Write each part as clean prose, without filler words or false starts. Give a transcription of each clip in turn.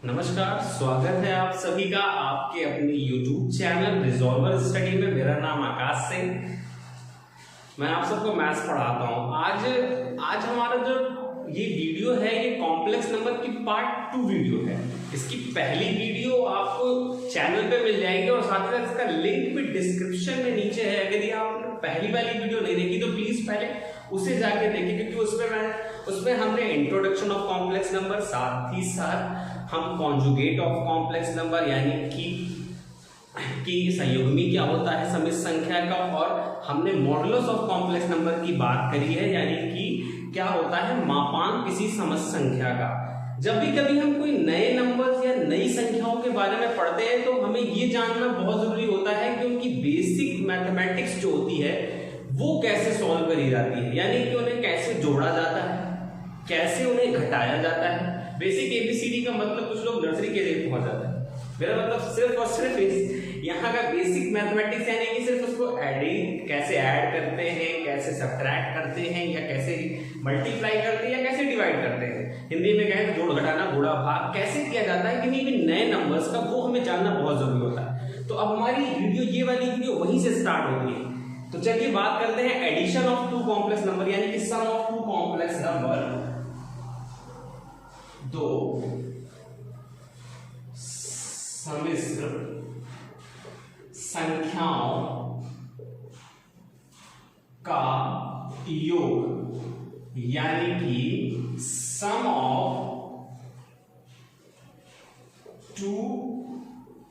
नमस्कार, स्वागत है आप सभी का आपके अपने YouTube चैनल रिजॉल्वर स्टडी में। मेरा नाम आकाश सिंह, मैं आप सबको मैथ्स पढ़ाता हूँ। आज हमारा जो ये वीडियो है ये कॉम्प्लेक्स नंबर की पार्ट 2 वीडियो है। इसकी पहली वीडियो आपको चैनल पे मिल जाएगी और साथ ही साथ इसका लिंक भी डिस्क्रिप्शन में नीचे है। अगर ये आपने पहली वाली वीडियो नहीं देखी तो प्लीज पहले उसे जाके देखिए, क्योंकि उसमें हमने इंट्रोडक्शन ऑफ कॉम्प्लेक्स नंबर, साथ ही साथ हम कॉन्जुगेट ऑफ कॉम्प्लेक्स नंबर यानी कि संयुग्मी क्या होता है समिश्र संख्या का, और हमने मॉडुलस ऑफ कॉम्प्लेक्स नंबर की बात करी है, यानी कि क्या होता है मापांक किसी समस्त संख्या का। जब भी कभी हम कोई नए नंबर्स या नई संख्याओं के बारे में पढ़ते हैं तो हमें ये जानना बहुत जरूरी होता है कि उनकी बेसिक मैथमेटिक्स जो होती है वो कैसे सॉल्व करी जाती है, यानी कि उन्हें कैसे जोड़ा जाता है, कैसे उन्हें घटाया जाता है। बेसिक एबीसीडी का मतलब कुछ लोग नर्सरी के लिए पहुंच जाते हैं, मेरा मतलब सिर्फ और सिर्फ यहाँ का बेसिक मैथमेटिक्स यानी कि सिर्फ उसको एडिंग कैसे ऐड करते हैं, कैसे सब्ट्रैक्ट करते हैं, या कैसे मल्टीप्लाई करते हैं, या कैसे डिवाइड करते हैं। हिंदी में कहें तो जोड़ घटाना गुणा भाग कैसे किया जाता है किन्हीं भी नए नंबर्स का, वो हमें जानना बहुत जरूरी होता है। तो अब हमारी वीडियो, ये वाली वीडियो वहीं से स्टार्ट होती है। तो चलिए बात करते हैं addition of two complex number, यानी कि sum of two complex number, दो सम्मिश्र संख्याओं का योग, यानी कि sum of two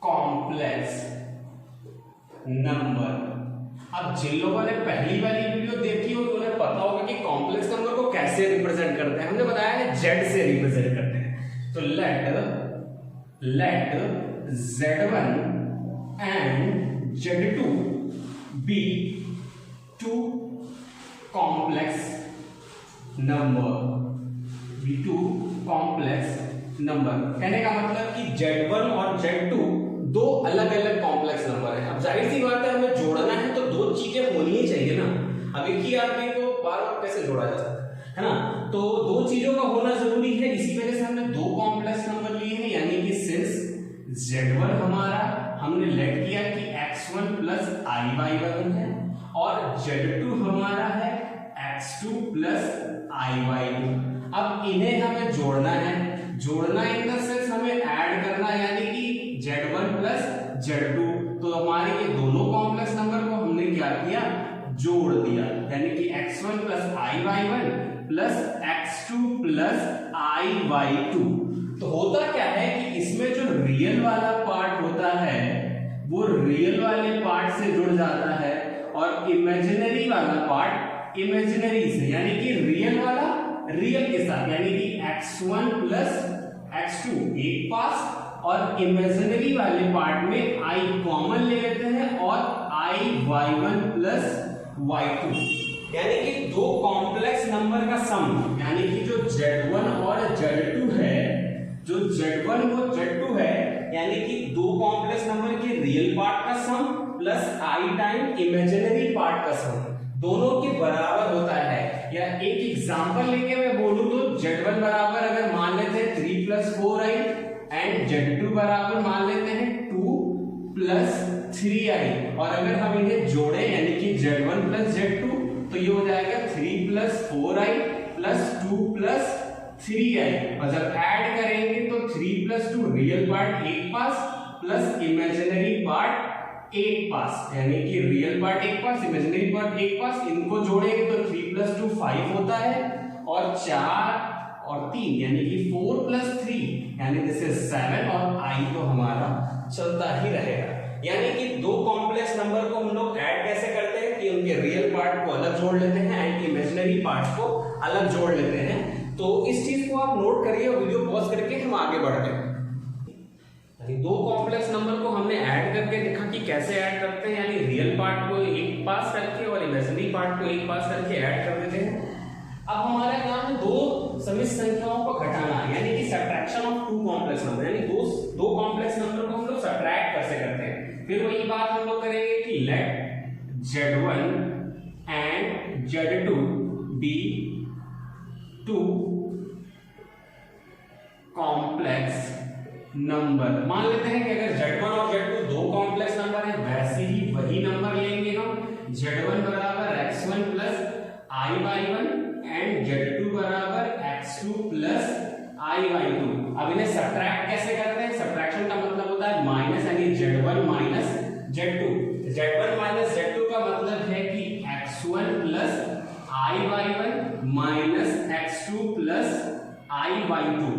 complex number. अब जिन लोगों ने पहली वाली वीडियो देखी हो तो उन्हें पता होगा कि कॉम्प्लेक्स नंबर को कैसे रिप्रेजेंट करते हैं। हमने बताया है जेड से रिप्रेजेंट करते हैं। तो let z1 and z2 be two complex number. कहने का मतलब कि z1 और z2 दो अलग अलग कॉम्प्लेक्स नंबर है। अब जाहिर सी बात है हमें जोड़ना है तो दो चीजें होनी ही चाहिए ना। अब एक ही आदमी को बार बार कैसे जोड़ा जा सकता है ना, तो दो चीजों का होना जरूरी है। इसी वजह से हमने दो कॉम्प्लेक्स नंबर लिए हैं, यानी कि सिंस z1 हमारा हमने लेट किया कि x1 प्लस iy1 है और z2 हमारा है x2 प्लस iy2। अब इन्हें हमें जोड़ना है, जोड़ना इन द सेंस हमें ऐड करना, यानी कि z1 प्लस z2। तो हमारे ये दोनों कॉम्प्लेक्स नंबर को हमने क्या किया, जोड़ दिया, यानी कि x1 plus iy1 plus x2 plus iy2। तो होता क्या है कि इसमें जो रियल वाला पार्ट होता है वो रियल वाले पार्ट से जुड़ जाता है और इमेजिनरी वाला पार्ट इमेजिनरी से, यानी कि रियल वाला रियल के साथ, यानी कि x1 प्लस x2 एक पास, और इमेजिनरी वाले पार्ट में i कॉमन ले लेते हैं और iy1 प्लस y2, यानी कि दो कॉम्प्लेक्स नंबर का सम, यानी कि जो z1 और z2 है, जो z1 और z2 है, यानी कि दो कॉम्प्लेक्स नंबर के रियल पार्ट का sum plus i times imaginary part का सम दोनों के बराबर होता है। या एक एग्जांपल लेके मैं बोलूं तो z1 बराबर अगर मान लेते हैं 3 प्लस 4i एंड z2 बराबर मान लेते हैं 2 प्लस 3i, और अगर हम इन्हें जोड़े यानी कि z1 प्लस z2 तो ये हो जाएगा 3 plus 4i plus 2 plus 3i, और जब ऐड करेंगे तो 3 प्लस 2 रियल पार्ट एक पास प्लस इमेजिनरी पार्ट एक पास, यानी कि रियल पार्ट एक पास इमेजिनरी पार्ट एक पास। इनको जोड़ेंगे तो 3 प्लस 2 5 होता है, और 4 और 3 यानी कि 4 प्लस 3 यानी दिस इज 7, और i तो हमारा चलता ही रहेगा। यानी कि दो कॉम्प्लेक्स नंबर को हम लोग ऐड कैसे करते हैं कि उनके रियल पार्ट को अलग जोड़ लेते हैं एंड इमेजिनरी पार्ट को अलग जोड़ लेते हैं। तो इस चीज को आप नोट करिए, वीडियो पॉज करके हम आगे बढ़ते हैं। दो कॉम्प्लेक्स नंबर को हमने ऐड करके देखा कि कैसे ऐड करते हैं, यानी रियल पार्ट को एक पास करके और इमेजिनरी पार्ट को एक पास करके ऐड कर देते हैं। अब हमारा काम है दो समिश्र संख्याओं को घटाना, यानी कि subtraction of two complex number, यानी दो कॉम्प्लेक्स नंबर को हम लोग सब्ट्रैक्ट कैसे करते हैं। फिर वही बात हम लोग करेंगे कि let z1 and z2 be two complex number. मान लेते हैं कि अगर Z1 और Z2 दो कॉम्प्लेक्स नंबर है, वैसे ही वही नंबर लेंगे हम। Z1 बराबर x1 plus i/1 and Z2 बराबर x2 प्लस i/2। अब इन्हें सब्ट्रैक्ट कैसे करते हैं? सब्ट्रैक्शन का मतलब होता है माइनस, यानी Z1 minus Z2। Z1 minus Z2 का मतलब है कि x1 plus i/1 minus x2 plus i/2।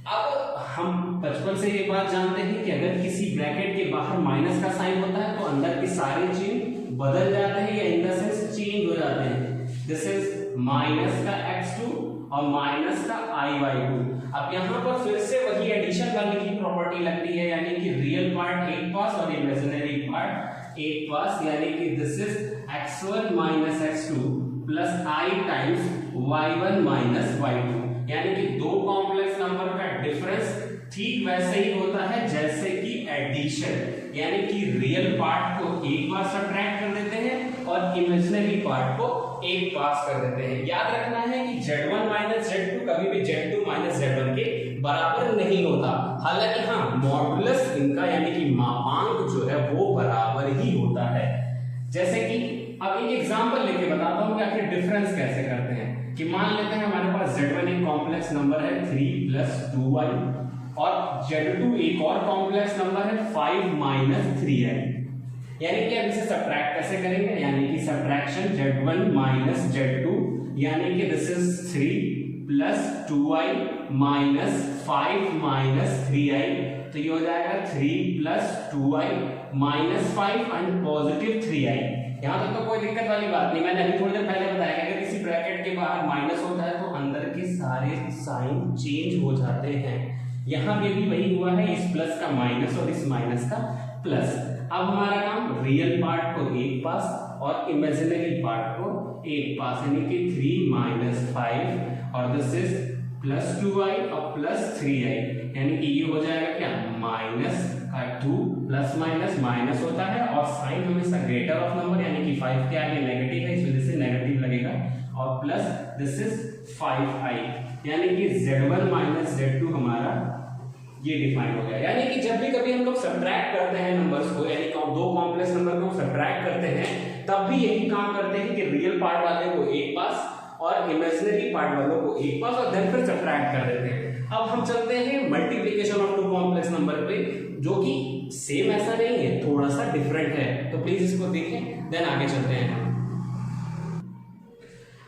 अब हम बचपन से ये बात जानते हैं कि अगर किसी ब्रैकेट के बाहर माइनस का साइन होता है तो अंदर के सारे चिन्ह बदल जाते हैं या इन द सेंस चेंज हो जाते हैं। दिस इज माइनस का x2 और माइनस का i/2। अब यहाँ पर फिर से वही एडिशन वाली की प्रॉपर्टी लगती है, यानी कि रियल पार्ट एक पास और इमेजिनरी पार्ट एक पास, यानी कि this is x1 minus x2 plus i times y1 minus y2। यानी कि दो कॉम्प्लेक्स नंबर का डिफरेंस ठीक वैसे ही होता है जैसे कि एडिशन, यानी कि रियल पार्ट को एक बार सब्ट्रैक्ट कर देते हैं और इमेजिनरी पार्ट को एक पास कर देते हैं। याद रखना है कि Z1 माइनस Z2 कभी भी Z2 माइनस Z1 के बराबर नहीं होता। हालांकि हाँ, मॉडुलस इनका यानी कि मापांक जो है वो बराबर ही होता है। जैसे कि अब एक एग्जांपल लेके बताता हूँ कि आखिर डिफरेंस कैसे करते हैं। कि मान लेते हैं हमारे पास Z1 एक कॉम्प्लेक्स नंबर है 3 प्लस 2y और Z2 एक और कॉम्प्लेक्स नंबर है 5 माइनस 3y। यानी कि अब इसे सब्ट्रैक्ट कैसे करेंगे? यानी कि सब्ट्रैक्शन Z1 माइनस Z2, यानी कि this is 3 plus 2y minus 5 minus 3y। तो ये हो जाएगा 3 plus 2y minus 5 and positive 3y। यहाँ तक तो कोई दिक्कत वाली बात नहीं। मैंने अभी थोड़ी देर पहले बताया कि अगर किसी ब्रैकेट के बाहर माइनस होता है तो अंदर के सारे साइन चेंज हो जाते हैं। यहाँ पे भी वही हुआ है, इस प्लस का माइनस और इस माइनस का प्लस। अब हमारा काम रियल पार्ट को एक पास और इमेजिनरी पार्ट को एक पास, यानी कि 3 माइनस 5 और दिस इज प्लस 2y और प्लस 3y। यानी कि ये हो जाएगा क्या? माइनस का 2 प्लस माइनस माइनस होता है और साइन हमेशा ग्रेटर ऑफ नंबर, यानी कि 5 के आगे नेगेटिव है, इस वजह से नेगेटिव लगेगा, और प्लस दिस इज 5i। यानी कि Z1 माइनस Z2 हमारा ये डिफाइन हो गया। यानी कि जब भी कभी हम लोग सब्ट्रैक्ट करते हैं नंबर्स को, यानी दो कॉम्प्लेक्स नंबर को सब्ट्रैक्ट करते हैं, तब भी यही काम करते हैं कि रियल पार्ट वाले को एक पास और इमेजिनरी पार्ट वालों को एक पास और देन फिर सब्ट्रैक्ट कर देते हैं। अब हम चलते हैं multiplication of two complex number पे, जो कि सेम ऐसा नहीं है, थोड़ा सा डिफरेंट है। तो प्लीज इसको देखें, देन आगे चलते हैं।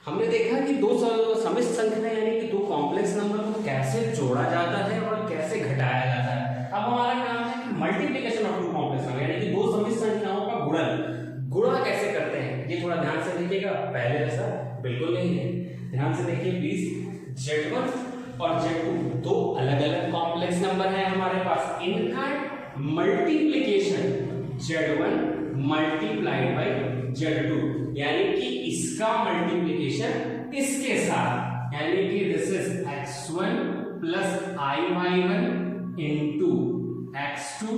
हमने देखा कि दो समिश्र संख्या यानी कि दो कॉम्प्लेक्स नंबर को कैसे जोड़ा जाता है और कैसे घटाया जाता है। अब हमारा काम है कि multiplication of two complex number यानी कि दो समिश्र संख्याओं का गुणा कैसे करते हैं। ये थोड़ा ध्यान से देखिएगा, पहले जैसा बिल्कुल नहीं है। ध्यान से देखिए प्लीज। Z1 और Z2 दो अलग अलग कॉम्प्लेक्स नंबर है हमारे पास। इनका multiplication Z1 multiplied by Z2, यानी कि इसका मल्टीप्लिकेशन इसके साथ, यानी कि this is x1 plus i/1 into x2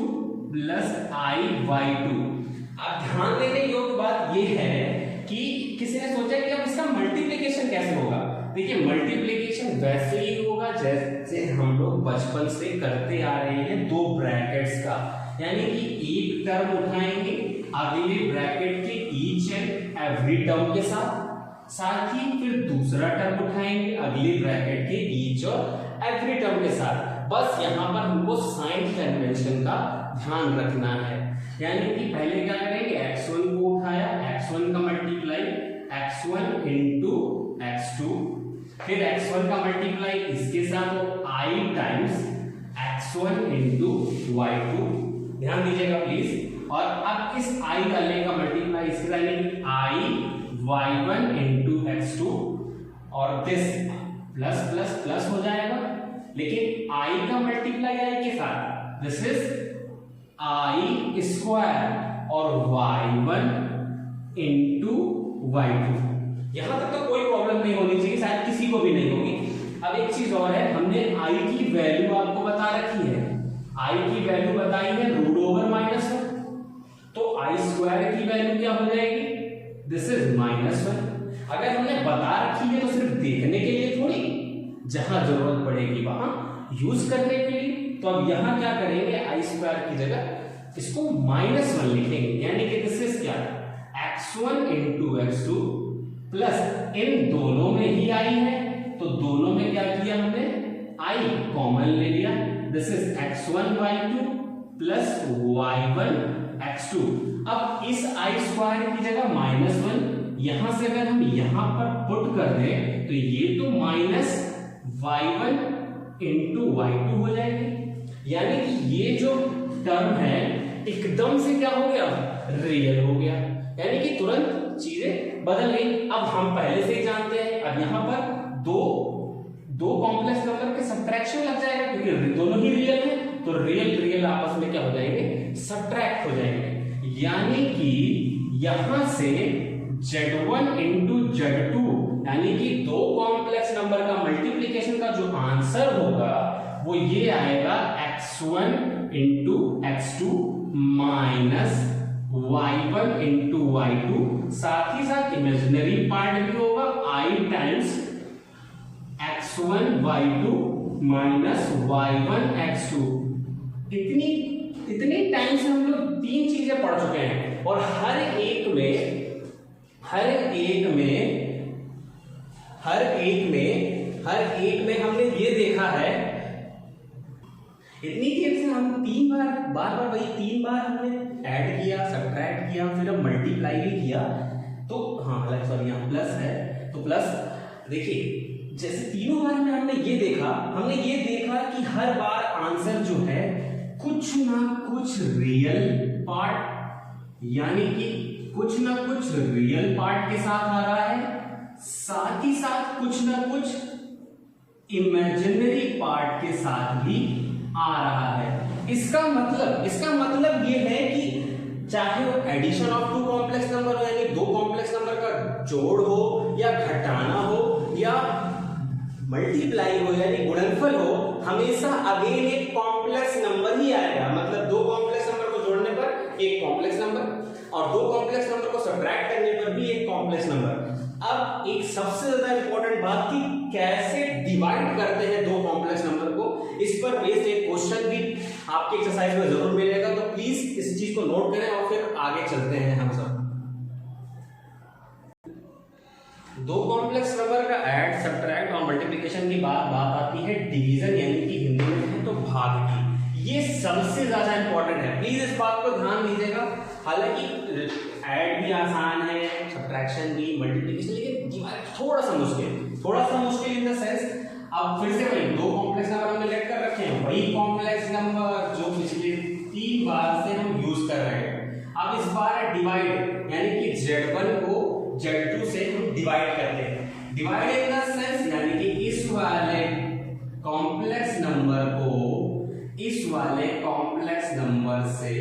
plus i/2। अब ध्यान देने योग्य बात यह है कि किसी ने सोचा कि अब इसका मल्टीप्लिकेशन कैसे होगा। देखिए, मल्टीप्लिकेशन वैसे ही होगा जैसे हम लोग बचपन से करते आ रहे हैं दो ब्रैकेट्स का, यानी कि एक टर्म उठाएंगे अगले ब्रैकेट के ईच एंड एवरी टर्म के साथ ही फिर दूसरा टर्म उठाएंगे अगले ब्रैकेट के ईच और एवरी टर्म के साथ। बस यहाँ पर हमको साइन कन्वेंशन का ध्यान रखना है। यानी कि पहले क्या करेंगे, x1 को उठाया, x1 का मल्टीप्लाई x1 इंटू x2, फिर x1 का मल्टीप्लाई इसके साथ हो i times x1 into y2। ध्यान दीजिएगा प्लीज। और अब इस i का लेगा मल्टीप्लाई इसके साथ, यानी कि i y1 इंटू x2 और दिस प्लस प्लस प्लस हो जाएगा, लेकिन i का मल्टीप्लाई i के साथ, दिस इज i स्क्वायर और y1 इंटू y2। यहां तक तो कोई प्रॉब्लम नहीं होनी चाहिए, शायद किसी को भी नहीं होगी। अब एक चीज और है, हमने i की वैल्यू आपको बता रखी है, i की वैल्यू बताई है √-1, तो i स्क्वायर की वैल्यू क्या हो जाएगी, दिस इज -1। अगर हमने बता रखी है तो सिर्फ देखने के लिए थोड़ी, जहां जरूरत पड़ेगी वहां यूज करने के लिए। तो अब यहां क्या करेंगे, आई स्क्वायर की जगह इसको -1 लिखेंगे, यानी कि दिस इज क्या, x1 इंटू x2 प्लस इन दोनों में ही आई है, तो दोनों में क्या किया हमने, आई कॉमन ले लिया, this is x1 y2 plus y1 x2। अब इस आई स्क्वायर की जगह -1 यहां से अगर हम यहां पर पुट कर दें तो ये तो -y1 इंटू y2 हो जाएगी, यानी कि ये जो टर्म है एकदम से क्या हो गया, रियल हो गया, यानी कि तुरंत चीजें बदल गई। अब हम पहले से ही जानते हैं, अब यहां पर दो कॉम्प्लेक्स नंबर के सब्ट्रैक्शन लग जाएगा, क्योंकि दोनों ही रियल है, तो रियल आपस में क्या हो जाएंगे, सब्ट्रैक्ट हो जाएंगे, यानी कि यहां से Z1 इंटू Z2 यानी कि दो कॉम्प्लेक्स नंबर का मल्टीप्लीकेशन का जो आंसर होगा वो ये आएगा x1 into x2 minus y1 into y2, साथ ही साथ इमेजिनरी पार्ट भी होगा i times x1 y2 minus y1 x2। इतनी टाइम से हम लोग तीन चीजें पढ़ चुके हैं और हर एक में हमने ये देखा है, इतनी देर से हम बार बार वही 3 बार हमने ऐड किया, सब्ट्रैक्ट किया, फिर हम मल्टीप्लाई भी किया, तो हाँ सॉरी यहाँ प्लस है, तो प्लस देखिए जैसे तीनों बार में हमने ये देखा कि हर बार आंसर जो है कुछ ना कुछ रियल पार्ट, यानी कि कुछ ना कुछ रियल पार्ट के साथ आ रहा है, साथ ही साथ कुछ ना कुछ इमेजिनरी पार्ट के साथ भी आ रहा है। इसका मतलब ये है कि चाहे वो addition of two complex number हो, यानी दो कॉम्प्लेक्स नंबर का जोड़ हो या घटाना हो या मल्टीप्लाई हो यानी गुणनफल हो, हमेशा अगेन एक कॉम्प्लेक्स नंबर ही आएगा। मतलब दो कॉम्प्लेक्स नंबर को जोड़ने पर एक कॉम्प्लेक्स नंबर और दो कॉम्प्लेक्स नंबर को सब्ट्रैक्ट करने पर भी एक कॉम्प्लेक्स नंबर। अब एक सबसे ज्यादा इंपॉर्टेंट बात कि कैसे डिवाइड करते हैं दो कॉम्प्लेक्स नंबर को, इस पर बेस्ड एक क्वेश्चन भी आपके एक्सरसाइज में जरूर मिलेगा, तो प्लीज इस चीज को नोट करें और फिर आगे चलते हैं हम सब। दो कॉम्प्लेक्स नंबर का ऐड, सब्ट्रैक्ट और मल्टीप्लिकेशन की बात आती है डिवीजन यानी कि हिंदी में है तो भाग की। ये सबसे ज्यादा इंपॉर्टेंट है, प्लीज इस बात को ध्यान दीजिएगा। हालांकि ऐड भी आसान है, सब्ट्रैक्शन भी, मल्टीप्लिकेशन, लेकिन थोड़ा सा मुश्किल इन द सेंस। अब फिर से वही दो कॉम्प्लेक्स नंबर हमने लेट कर रखे हैं, वही कॉम्प्लेक्स नंबर जो पिछले 3 बार से हम यूज कर रहे हैं। अब इस बार डिवाइड यानी कि Z1 को Z2 से हम डिवाइड करते हैं। डिवाइड इन द सेंस यानी कि इस वाले कॉम्प्लेक्स नंबर को इस वाले कॉम्प्लेक्स नंबर से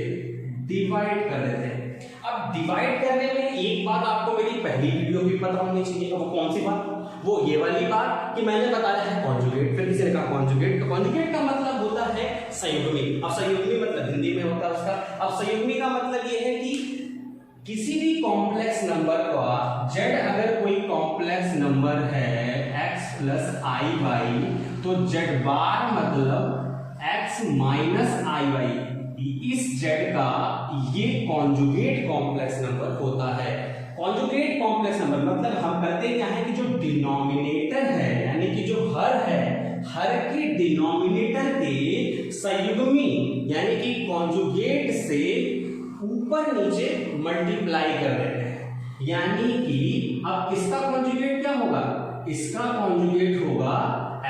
डिवाइड कर देते हैं। अब डिवाइड करने में एक बात आपको मेरी पहली वीडियो भी पता होनी चाहिए, वो कौन सी बात, वो ये वाली बात कि मैंने बताया है कॉन्जुगेट। फिर किसी ने कहा कॉन्जुगेट का मतलब होता है संयुग्मी। अब संयुग्मी मतलब हिंदी में होता है उसका, अब संयुग्मी का मतलब ये है कि किसी भी कॉम्प्लेक्स नंबर का z अगर कोई कॉम्प्लेक्स नंबर है x प्लस आई वाई, तो z बार मतलब x माइनस आई वाई, इस z का ये कॉन्जुगेट कॉम्प्लेक्स नंबर होता है। कॉन्जुगेट कॉम्प्लेक्स नंबर मतलब हम करते क्या है कि जो डिनोमिनेटर है यानी कि जो हर है, हर के डिनोमिनेटर के संयुग्मी यानी कि कॉन्जुगेट से ऊपर नीचे मल्टीप्लाई कर देते हैं। यानी कि अब इसका कॉन्जुगेट क्या होगा, इसका कॉन्जुगेट होगा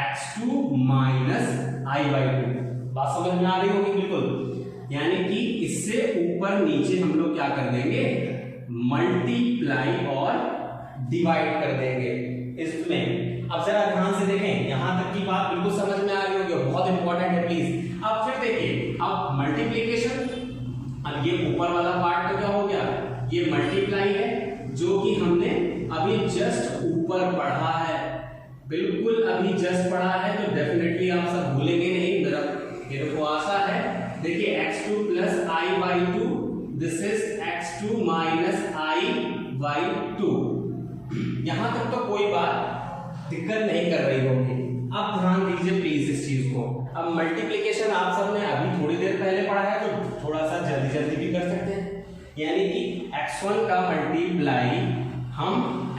x2 माइनस आई बाई 2। बात समझ में आ रही होगी बिल्कुल। यानी कि इससे ऊपर नीचे हम लोग क्या कर देंगे, मल्टीप्लाई और डिवाइड कर देंगे इसमें। अब जरा ध्यान से देखें, यहां तक की बात बिल्कुल समझ में आ रही होगी और बहुत इंपॉर्टेंट है प्लीज। अब फिर देखिए, अब मल्टीप्लीकेशन, अब ये ऊपर वाला पार्ट तो क्या हो गया, ये मल्टीप्लाई है जो कि हमने अभी जस्ट ऊपर पढ़ा है, बिल्कुल अभी जस्ट पढ़ा है, तो डेफिनेटली आप सब भूलेंगे नहीं, मेरे को आशा है। देखिए x2 plus I by 2, this is x2 minus I by 2। यहां तक तो कोई बात दिक्कत नहीं कर रही होगी। अब ध्यान दीजिए प्लीज इस चीज को, अब मल्टीप्लिकेशन आप सबने अभी थोड़ी देर पहले पढ़ा है तो थोड़ा सा जल्दी जल्दी भी कर सकते हैं, यानी कि x1 का मल्टीप्लाई हम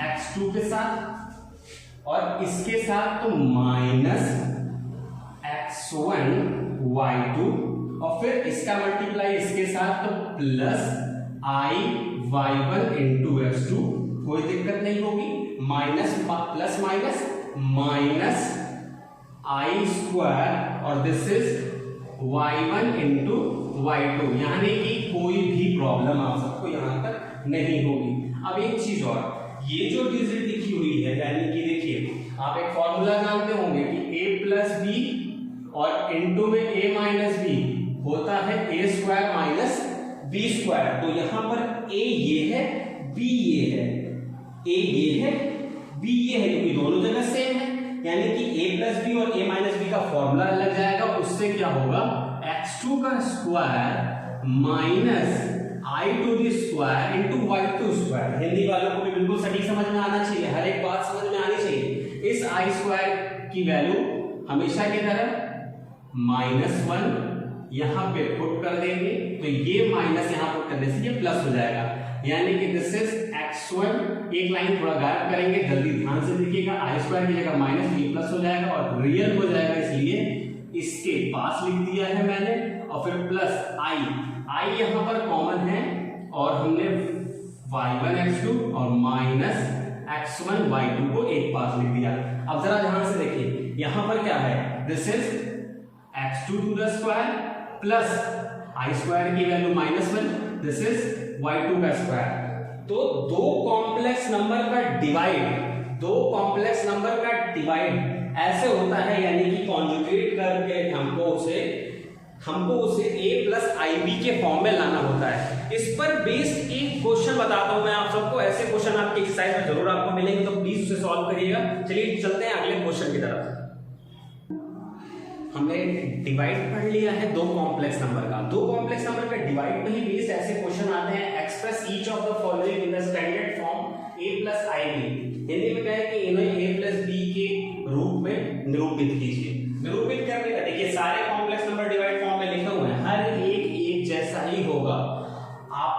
x2 के साथ और इसके साथ तो माइनस x1 y2 और फिर इसका मल्टीप्लाई इसके साथ तो plus i y1 into x2, कोई दिक्कत नहीं होगी, माइनस प्लस माइनस माइनस आई स्क्वायर और this is y1 into y2, यानी कि कोई भी प्रॉब्लम आप सबको यहां तक नहीं होगी। अब एक चीज और, ये जो डिजिट लिखी हुई है यानी कि देखिए आप एक फॉर्मूला जानते होंगे कि a प्लस बी और इंटू में a माइनस बी होता है a square minus B square. तो यहां पर a ये है, b ये है, a ये है, b ये है, क्योंकि दोनों जगह सेम है, यानी कि a प्लस बी और a माइनस बी का फॉर्मूला लग जाएगा। उससे क्या होगा, x2 का square minus i to the square into y2 square. Hindi वालों को भी बिल्कुल सटीक समझ में आना चाहिए, हर एक बात समझ में आनी चाहिए। इस i स्क्वायर की वैल्यू हमेशा की तरह -1 यहां पे पुट कर देंगे, तो ये माइनस यहां पुट करने से ये प्लस हो जाएगा, यानी कि दिस इज x1। एक लाइन थोड़ा गायब करेंगे, जल्दी ध्यान से देखिएगा, i स्क्वायर की जगह माइनस ये प्लस हो जाएगा और रियल हो जाएगा, इसलिए इसके पास लिख दिया है मैंने, और फिर प्लस i यहां पर कॉमन है और हमने y1 x2 और माइनस x1 y2 को एक पास लिख दिया। अब जरा ध्यान से देखिए, यहां पर क्या है, this is x2 to the square plus i square की वैल्यू -1, दिस इज y2 का स्क्वायर। तो दो कॉम्प्लेक्स नंबर का डिवाइड ऐसे होता है, यानी कि कॉन्जुगेट करके हमको उसे a प्लस ib के फॉर्म में लाना होता है। इस पर बेस्ड एक क्वेश्चन बताता हूं मैं आप सबको, ऐसे क्वेश्चन आपके एक्सरसाइज में जरूर आपको मिलेंगे, तो प्लीज उसे सॉल्व करिएगा। चलिए चलते हैं अगले क्वेश्चन की तरफ। हमने डिवाइड पढ़ लिया है दो कॉम्प्लेक्स नंबर का। दो कॉम्प्लेक्स नंबर का डिवाइड में ही बेस्ड ऐसे क्वेश्चन आते हैं, express each of the following in the standard form a plus ib। Hindi में क्या है कि इन्हें a प्लस b के रूप में निरूपित कीजिए। निरूपित करने का देखिए, सारे कॉम्प्लेक्स नंबर डिवाइड फॉर्म में लिखे हुए हैं, हर एक जैसा ही होगा। आप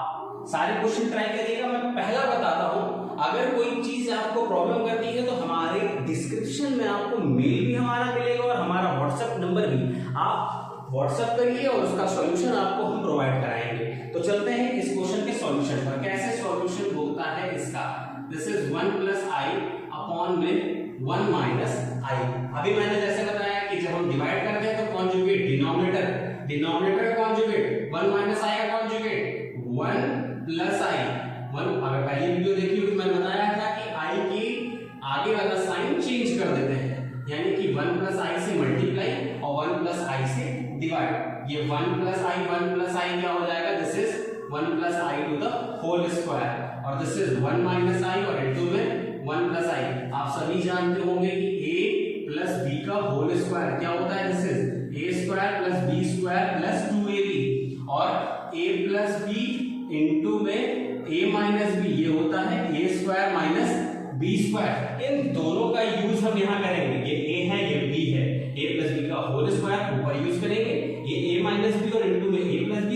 सारे क्वेश्चन ट्राई करिएगा। मैं पहला बताता हूं, अगर कोई चीज आपको प्रॉब्लम करती है तो हमारे डिस्क्रिप्शन में आपको मेल भी हमारा मिलेगा और हमारा व्हाट्सएप नंबर भी, आप व्हाट्सएप करिए और उसका सॉल्यूशन आपको हम प्रोवाइड कराएंगे। तो चलते हैं इस क्वेश्चन के सॉल्यूशन पर। कैसे सॉल्यूशन होता है इसका, this is 1 plus i upon में 1 माइनस i। अभी मैंने जैसे बताया कि जब हम डिवाइड करते हैं तो conjugate, denominator conjugate, 1 minus i का कॉन्जुगेट 1 प्लस i। 1 अगर पहली वीडियो देखी हो तो मैंने बताया था कि i की आगे वाला साइन चेंज कर देते हैं, यानी कि 1 प्लस i से मल्टीप्लाई और 1 प्लस i से डिवाइड। ये 1 प्लस i क्या हो जाएगा, this is 1 plus i to the whole square, और दिस इज 1 माइनस i और इनटू में 1 प्लस i। आप सभी जानते होंगे कि a प्लस b का होल स्क्वायर क्या होता है, this is a square plus b square plus 2ab, और a प्लस b इनटू में a माइनस b ये होता है a square minus b square. इन दोनों का यूज हम यहां करेंगे, ये a है ये b है, a प्लस b का होल स्क्वायर ऊपर यूज करेंगे, ये a माइनस b और इनटू में a प्लस b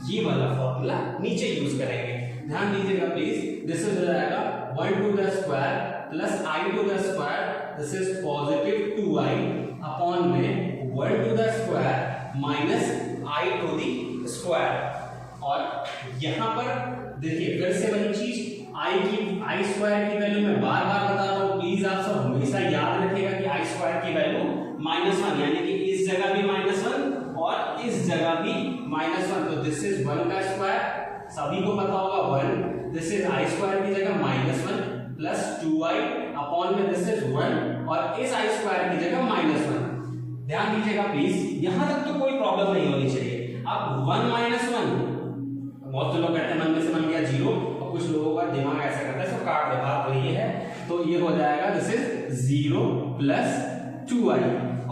ये वाला फॉर्मूला नीचे यूज करेंगे। ध्यान दीजिएगा प्लीज, दिस इज हो जाएगा 1 to the square plus i to the square, this is positive 2i upon में 1 to the square minus i to the square. और यहां पर देखिए फिर से वही चीज, i स्क्वायर की वैल्यू मैं बार बार बताता हूं, प्लीज आप सब हमेशा याद रखिएगा कि i स्क्वायर की वैल्यू -1, यानी कि इस जगह भी -1 और इस जगह भी -1, तो दिस इज 1 का स्क्वायर, सभी को पता होगा 1, दिस इज i स्क्वायर की जगह -1 प्लस 2i अपॉन में दिस इज 1 और इस i स्क्वायर की जगह -1। ध्यान दीजिएगा प्लीज, यहां तक तो कोई प्रॉब्लम नहीं होनी चाहिए। अब 1 माइनस 1, बहुत से लोग कहते हैं मन में से बन गया 0, और कुछ लोगों का दिमाग ऐसा करता है सब काट दे, बात तो ये है, तो ये हो जाएगा दिस इज 0 प्लस 2i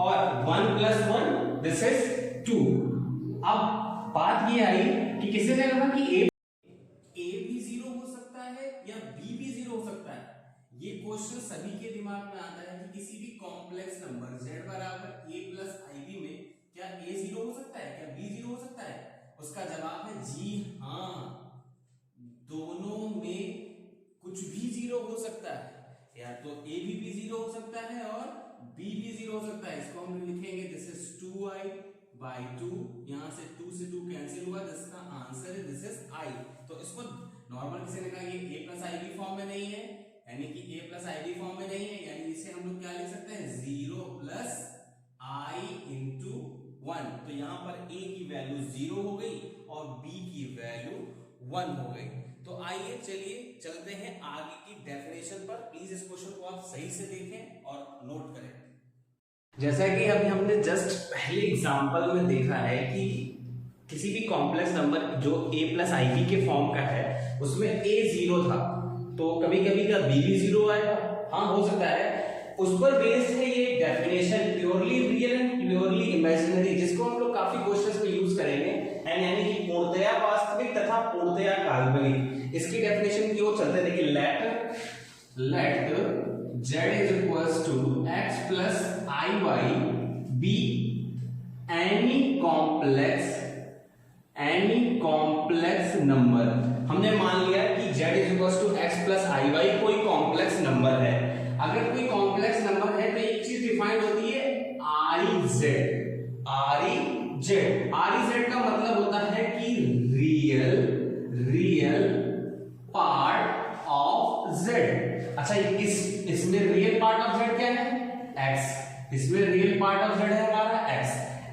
और 1 प्लस 1 दिस इज 2। अब बात ये आई कि किसी ने कहा कि a भी 0 हो सकता है या b भी 0 हो सकता है। ये क्वेश्चन सभी के दिमाग में आता है कि किसी भी कॉम्प्लेक्स नंबर z बराबर a प्लस ib में क्या a 0 हो सकता है, क्या b 0 हो सकता है? उसका जवाब है जी हाँ, दोनों में कुछ भी 0 हो सकता है, या तो a भी 0 हो सकता है और b भी 0 हो सकता है। इसको हम लिखेंगे दिस इज 2i by 2, यहां से 2 से 2 कैंसिल हुआ, जिसका आंसर है दिस इज i। तो इसको नॉर्मल किसी ने कहा ये a plus i b form में नहीं है, यानी कि a plus i b form में नहीं है, यानी इसे हम लोग क्या लिख सकते हैं 0 प्लस i इंटू 1। तो यहां पर a की वैल्यू 0 हो गई और b की वैल्यू 1 हो गई। तो आइए चलिए चलते हैं आगे की डेफिनेशन पर। प्लीज इस क्वेश्चन को आप सही से देखें और नोट करें। जैसा कि अभी हमने जस्ट पहले एग्जांपल में देखा है कि किसी भी कॉम्प्लेक्स नंबर जो a प्लस आई बी के फॉर्म का है उसमें a 0 था, तो कभी कभी का b भी 0 आएगा, हाँ हो सकता है। उस पर बेस्ड है ये definition purely real and purely imaginary, जिसको हम लोग काफी क्वेश्चंस में यूज करेंगे, एंड यानी कि पूर्णतया वास्तविक तथा पूर्णतया काल्पनिक। इसकी डेफिनेशन की ओर चलते देखिए, late z is equals to x plus iy be any complex number। हमने मान लिया कि z is equals to x plus iy कोई कॉम्प्लेक्स नंबर है। अगर कोई कॉम्प्लेक्स नंबर है तो एक चीज डिफाइंड होती है रिज का मतलब होता है कि रियल पार्ट ऑफ z। अच्छा, इसमें रियल पार्ट ऑफ z क्या है x, इसमें रियल पार्ट ऑफ z है हमारा x।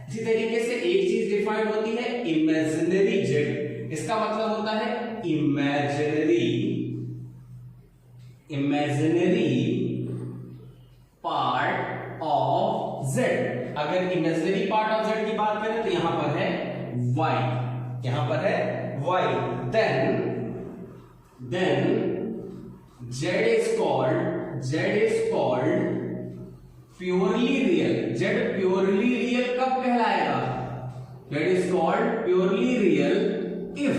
इसी तरीके से एक चीज डिफाइंड होती है इमेजिनरी z, इसका मतलब होता है इमेजिनरी पार्ट ऑफ z। अगर इमेजिनरी पार्ट ऑफ z की बात करें तो यहां पर है y, then z is called purely real। z purely real कब कहलाएगा? z is called purely real if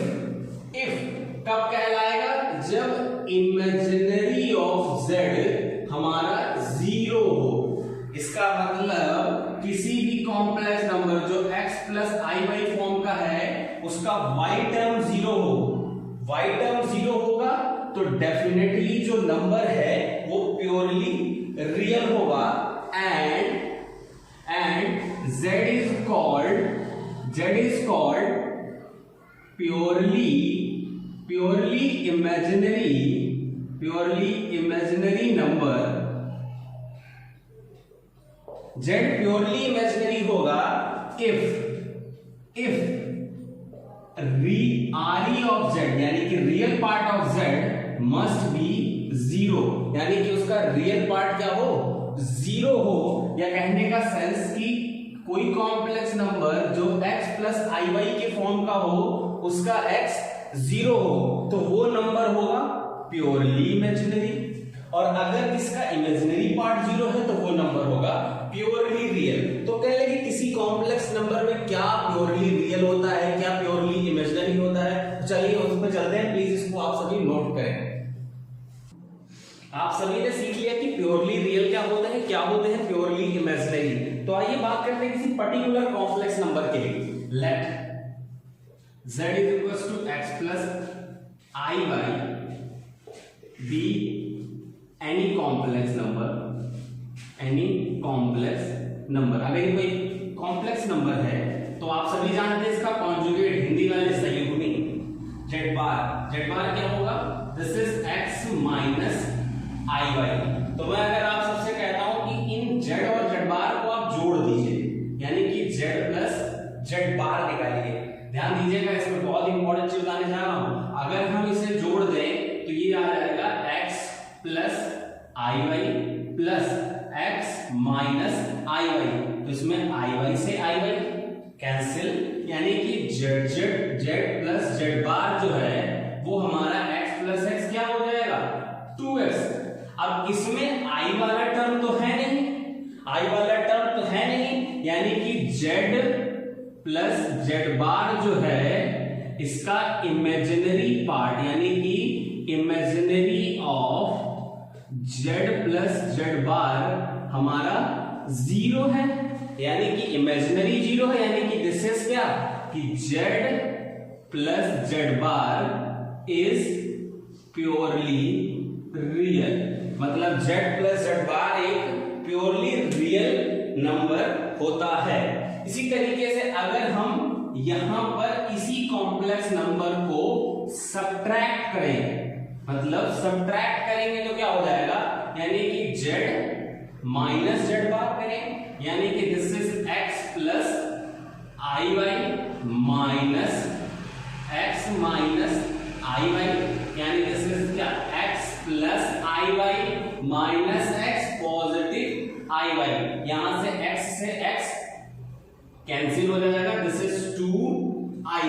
कब कहलाएगा? जब इमेजिनरी ऑफ z हमारा 0 हो। इसका मतलब किसी भी कॉम्प्लेक्स नंबर जो x plus I Y form का है उसका y टर्म 0 हो, y टर्म 0 होगा तो डेफिनेटली जो नंबर है वो प्योरली रियल होगा, and z is called purely imaginary number। z purely imaginary होगा if RE ऑफ z यानी कि real part of z must be 0, यानी कि उसका रियल पार्ट क्या हो 0 हो, या कहने का सेंस कि कोई कॉम्प्लेक्स नंबर जो x प्लस आई वाई के फॉर्म का हो उसका x 0 हो तो वो नंबर होगा प्योरली इमेजिनरी, और अगर इसका इमेजिनरी पार्ट 0 है तो वो नंबर होगा प्योरली रियल। तो कह लेंगे किसी कॉम्प्लेक्स नंबर में क्या प्योरली रियल होता है, क्या प्योरली इमेजिनरी होता है। चलिए उस पर चलते हैं, प्लीज इसको आप सभी नोट करें। आप सभी ने सीख लिया कि प्योरली रियल क्या होता है, क्या होते हैं प्योरली इमेजिनरी। तो आइए बात करते हैं किसी पर्टिकुलर कॉम्प्लेक्स नंबर के लिए। Let z is equals to x plus iy be any complex number। अगर ये कोई कॉम्प्लेक्स नंबर है तो आप सभी जानते हैं इसका कॉन्जुगेट हिंदी वाले संयुग्मी z बार क्या होगा? This is x minus iy। तो मैं अगर आप सबसे कहता हूं कि इन z और z बार को आप जोड़ दीजिए, यानी कि z प्लस z बार निकालिए। ध्यान दीजिएगा, इसमें बहुत इंपॉर्टेंट चीज बताने जा रहा हूं। अगर हम इसे जोड़ दें तो ये आ जाएगा x plus I Y plus x minus I Y. तो इसमें आई वाई से आई वाई कैंसिल, यानी कि z प्लस z बार जो है वो हमारा x प्लस x क्या हो जाएगा 2x। अब इसमें आई वाला टर्म तो है नहीं, यानी कि z प्लस z बार जो है इसका इमेजिनरी पार्ट, यानी कि imaginary of z plus z बार हमारा 0 है। यानी कि इमेजिनरी जीरो है, यानी कि दिस इज क्या कि z plus Z bar is purely real, मतलब z प्लस जेड बार एक प्योरली रियल नंबर होता है। इसी तरीके से अगर हम यहां पर इसी कॉम्प्लेक्स नंबर को सब्ट्रैक्ट करें, मतलब सब्ट्रैक्ट करेंगे तो क्या हो जाएगा, यानी कि z माइनस जेड बार करें, यानी कि this is x plus I Y minus x minus I Y, यानी दिस इज क्या x plus I Y minus x positive I Y. यहां से x से x कैंसिल हो जाएगा, दिस इज 2i,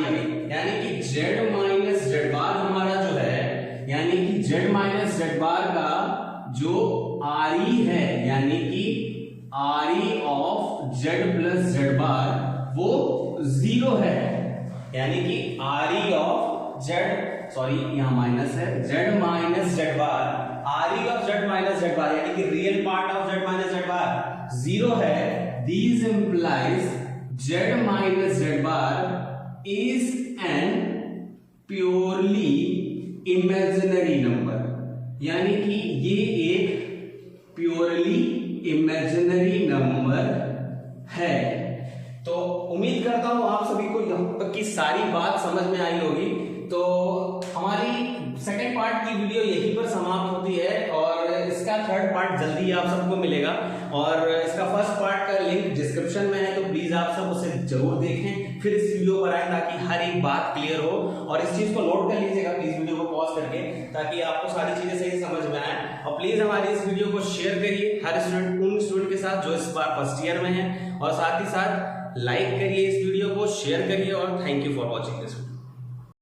यानी कि z माइनस जेड बार हमारा जो है, यानी कि z माइनस जेड बार का जो RE है, यानी कि RE of z plus Z bar वो 0 है, यानी कि RE ऑफ z, सॉरी यहां माइनस है, z minus Z bar, RE of z minus Z bar यानी कि real part of z minus Z bar 0 है। This implies z minus Z bar is an purely imaginary number, यानी कि ये एक purely imaginary number है। तो उम्मीद करता हूं आप सभी को यहाँ तक की सारी बात समझ में आई होगी। तो हमारी सेकेंड पार्ट की वीडियो यहीं पर समाप्त होती है और इसका थर्ड पार्ट जल्दी आप सबको मिलेगा, और इसका फर्स्ट पार्ट का लिंक डिस्क्रिप्शन में है, तो प्लीज आप सब उसे जरूर देखें, फिर इस वीडियो पर आए ताकि हर एक बात क्लियर हो। और इस चीज को नोट कर लीजिएगा प्लीज वीडियो को पॉज करके, ताकि आपको सारी चीजें सही समझ में आए। और प्लीज हमारी इस वीडियो को शेयर करिए हर स्टूडेंट, उन स्टूडेंट के साथ जो इस बार फर्स्ट ईयर में है, और साथ ही साथ लाइक करिए इस वीडियो को, शेयर करिए, और thank you for watching this video.